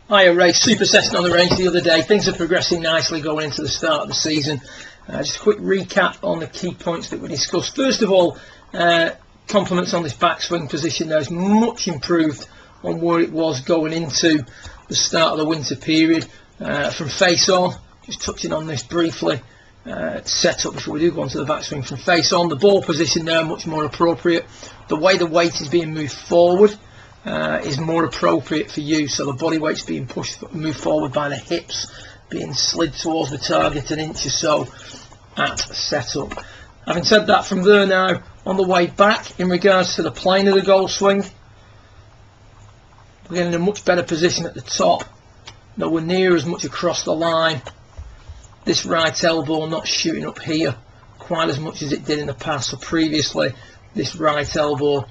Hiya Ray, super session on the range the other day. Things are progressing nicely going into the start of the season. Just a quick recap on the key points that we discussed. First of all, compliments on this backswing position. There is much improved on where it was going into the start of the winter period. From face on, just touching on this briefly, set up before we do go on to the backswing. From face on, the ball position there much more appropriate. The way the weight is being moved forward is more appropriate for you, so the body weight's being moved forward by the hips being slid towards the target an inch or so at setup. Having said that, from there now, on the way back, in regards to the plane of the goal swing, we're getting in a much better position at the top, nowhere near as much across the line. This right elbow not shooting up here quite as much as it did in the past. So previously this right elbow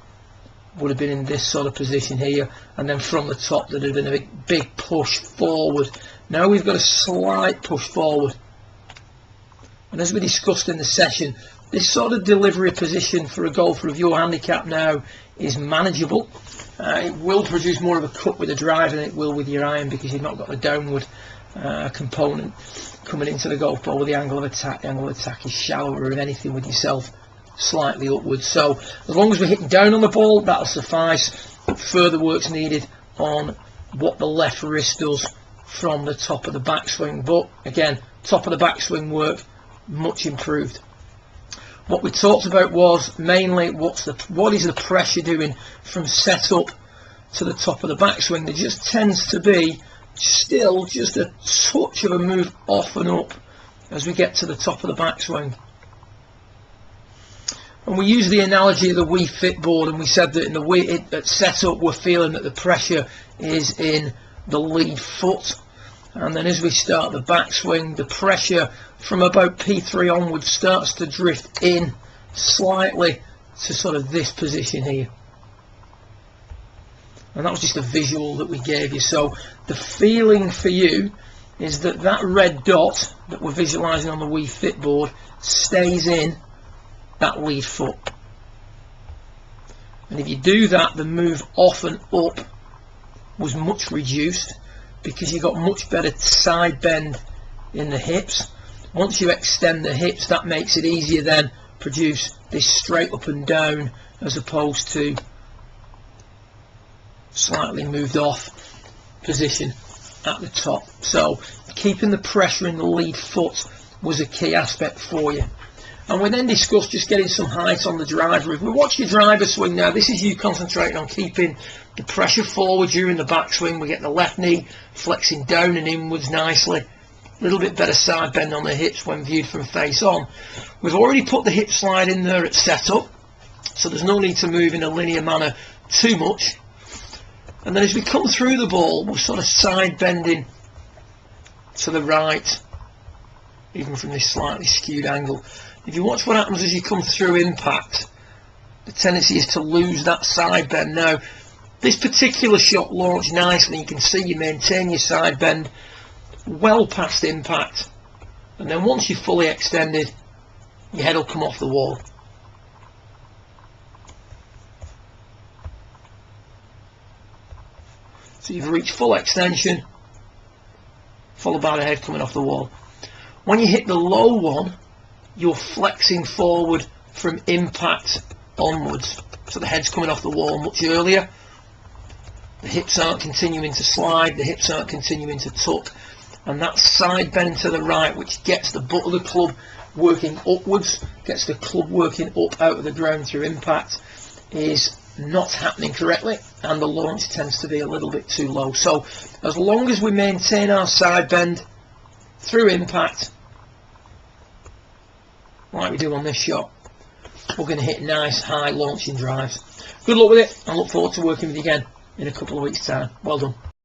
would have been in this sort of position here, and then from the top there would have been a big push forward. Now we've got a slight push forward, and as we discussed in the session, this sort of delivery position for a golfer of your handicap now is manageable. It will produce more of a cut with the drive than it will with your iron, because you've not got the downward component coming into the golf ball with the angle of attack. The angle of attack is shallower, if anything, with yourself slightly upwards. So as long as we're hitting down on the ball, that'll suffice. Further work's needed on what the left wrist does from the top of the backswing, but again, top of the backswing work much improved. What we talked about was mainly what is the pressure doing from setup to the top of the backswing. There just tends to be still just a touch of a move off and up as we get to the top of the backswing. And we use the analogy of the Wii Fit board, and we said that in the at setup we're feeling that the pressure is in the lead foot, and then as we start the backswing, the pressure from about P3 onwards starts to drift in slightly to sort of this position here. And that was just a visual that we gave you. So the feeling for you is that that red dot that we're visualizing on the Wii Fit board stays in that lead foot, and if you do that, the move off and up was much reduced because you got much better side bend in the hips. Once you extend the hips, that makes it easier then produce this straight up and down as opposed to slightly moved off position at the top. So keeping the pressure in the lead foot was a key aspect for you. And we then discussed just getting some height on the driver. If we watch your driver swing now, this is you concentrating on keeping the pressure forward during the backswing. We get the left knee flexing down and inwards nicely. A little bit better side bend on the hips when viewed from face on. We've already put the hip slide in there at setup, so there's no need to move in a linear manner too much. And then as we come through the ball, we're sort of side bending to the right, even from this slightly skewed angle. If you watch what happens as you come through impact, the tendency is to lose that side bend. Now, this particular shot launched nicely. You can see you maintain your side bend well past impact, and then once you're fully extended, your head will come off the wall. So you've reached full extension, followed by the head coming off the wall. When you hit the low one, you're flexing forward from impact onwards, so the head's coming off the wall much earlier. The hips aren't continuing to slide, the hips aren't continuing to tuck, and that side bend to the right, which gets the butt of the club working upwards, gets the club working up out of the ground through impact, is not happening correctly, and the launch tends to be a little bit too low. So as long as we maintain our side bend through impact, like we do on this shot, we're going to hit nice high launching drives. Good luck with it. I look forward to working with you again in a couple of weeks' time. Well done.